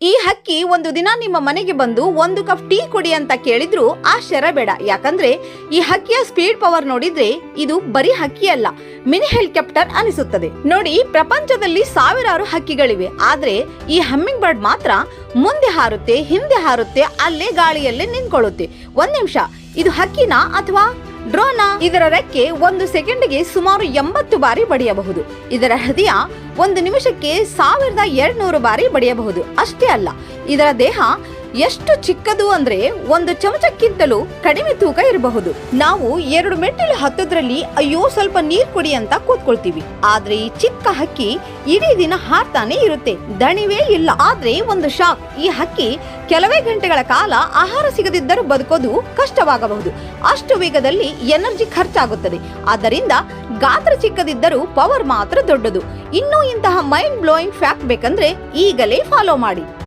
ಈ ಹಕ್ಕಿ ಒಂದು ದಿನ ನಿಮ್ಮ ಮನೆಗೆ ಬಂದು 1 ಕಪ್ ಟೀ ಕೊಡಿ ಅಂತ ಕೇಳಿದ್ರು ಆಶ್ಚರ್ಯ ಬೇಡ. ಯಾಕಂದ್ರೆ ಈ ಹಕ್ಕಿಯ ಸ್ಪೀಡ್ ಪವರ್ ನೋಡಿದ್ರೆ ಇದು ಬರೀ ಹಕ್ಕಿ ಅಲ್ಲ, ಮಿನಿ ಹೆಲಿಕಾಪ್ಟರ್ ಅನಿಸುತ್ತದೆ. ನೋಡಿ, ಪ್ರಪಂಚದಲ್ಲಿ ಸಾವಿರಾರು ಹಕ್ಕಿಗಳಿವೆ, ಆದ್ರೆ ಈ ಹಮ್ಮಿಂಗ್ ಬರ್ಡ್ ಮಾತ್ರ ಮುಂದೆ ಹಾರುತ್ತೆ, ಹಿಂದೆ ಹಾರುತ್ತೆ, ಅಲ್ಲೇ ಗಾಳಿಯಲ್ಲೇ ನಿಂತ್ಕೊಳ್ಳುತ್ತೆ. ಒಂದ್ ನಿಮಿಷ, ಇದು ಹಕ್ಕಿನಾ ಅಥವಾ ಡ್ರೋನಾ? ಇದರ ರೆಕ್ಕೆ 1 ಸೆಕೆಂಡ್ಗೆ ಸುಮಾರು 80 ಬಾರಿ ಬಡಿಯಬಹುದು. ಇದರ ಹೃದಯ 1 ನಿಮಿಷಕ್ಕೆ 1200 ಬಾರಿ ಬಡಿಯಬಹುದು. ಅಷ್ಟೇ ಅಲ್ಲ, ಇದರ ದೇಹ ಎಷ್ಟು ಚಿಕ್ಕದು ಅಂದ್ರೆ 1 ಚಮಚಕ್ಕಿಂತಲೂ ಕಡಿಮೆ ತೂಕ ಇರಬಹುದು. ನಾವು 2 ಮೆಟ್ಟಿಲು ಹತ್ತದ್ರಲ್ಲಿ ಅಯ್ಯೋ ಸ್ವಲ್ಪ ನೀರ್ ಕೊಡಿ ಅಂತ ಕೂತ್ಕೊಳ್ತೀವಿ, ಆದ್ರೆ ಈ ಚಿಕ್ಕ ಹಕ್ಕಿ ಇಡೀ ದಿನ ಹಾರ್ತಾನೆ ಇರುತ್ತೆ, ದಣಿವೇ ಇಲ್ಲ. ಆದ್ರೆ ಒಂದು ಶಾಕ್, ಈ ಹಕ್ಕಿ ಕೆಲವೇ ಗಂಟೆಗಳ ಕಾಲ ಆಹಾರ ಸಿಗದಿದ್ದರೂ ಬದುಕೋದು ಕಷ್ಟವಾಗಬಹುದು. ಅಷ್ಟು ವೇಗದಲ್ಲಿ ಎನರ್ಜಿ ಖರ್ಚಾಗುತ್ತದೆ. ಆದ್ದರಿಂದ ಗಾತ್ರ ಚಿಕ್ಕದಿದ್ದರೂ ಪವರ್ ಮಾತ್ರ ದೊಡ್ಡದು. ಇನ್ನೂ ಇಂತಹ ಮೈಂಡ್ ಬ್ಲೋಯಿಂಗ್ ಫ್ಯಾಕ್ಟ್ ಬೇಕಂದ್ರೆ ಈಗಲೇ ಫಾಲೋ ಮಾಡಿ.